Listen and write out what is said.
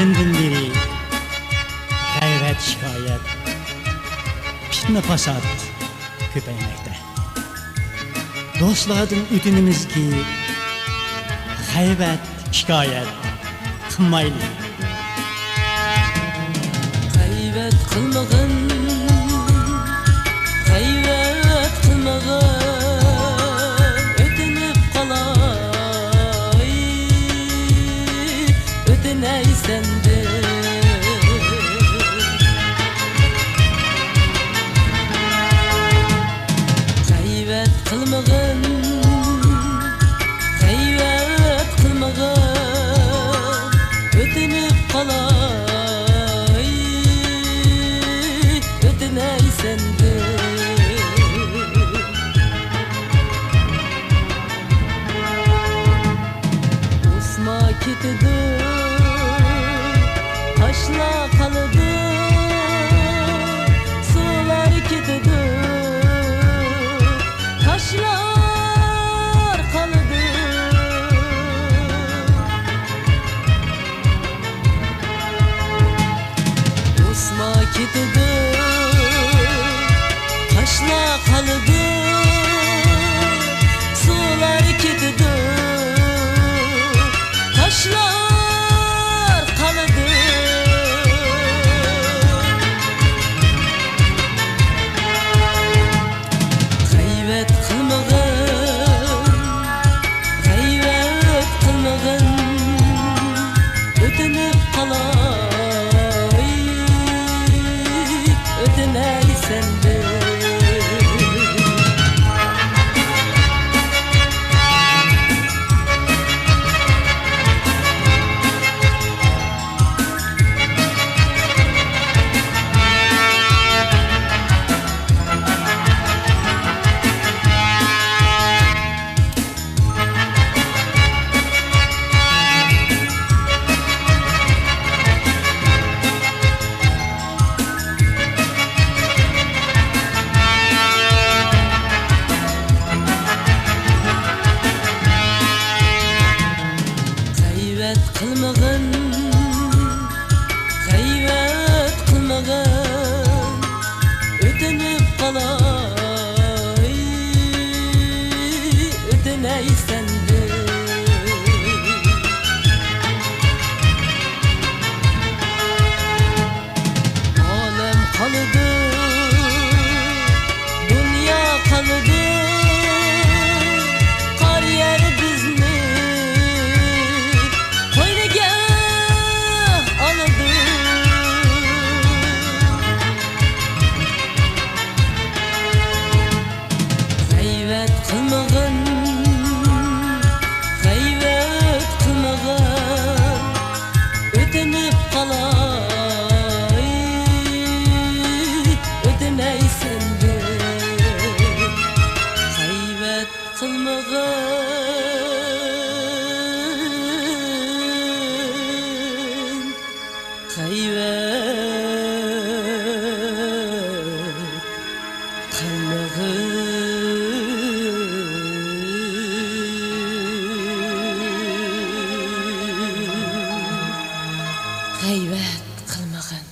Günden beri gayret şikayet, fitne fasat köpeymekte. Dostlardan ödünümüz ki gayret şikayet kılmaylı. Gayret kılmagın, gayret kılmagın, ödünüp kalay, ödüney sende. Gayret kılmagın, gayret kılmagın, ödünüp kalay, ödüney sende. Osma ketidi, taşla kalıdı, sular ketidi, taşlar kalıdı. Osma ketidi, taşla kalıdı, sular ketidi, taşlar kalıdı. Gayret kılmagın, gayret kılmagın, ödünüp kalay, ödüney sende. Gayret kılmagın, gayret kılmagın, ödünüp kalay, ödüney sende. Alem kalıdı, dünya kalıdı, kar yer bizni koynaga alıdı. Gayret kılmagın, gayret kılmagın, ödünüp kalay, ödüney sende. Gayret kılmagın, gayret kılmagın, gayret kılmagın.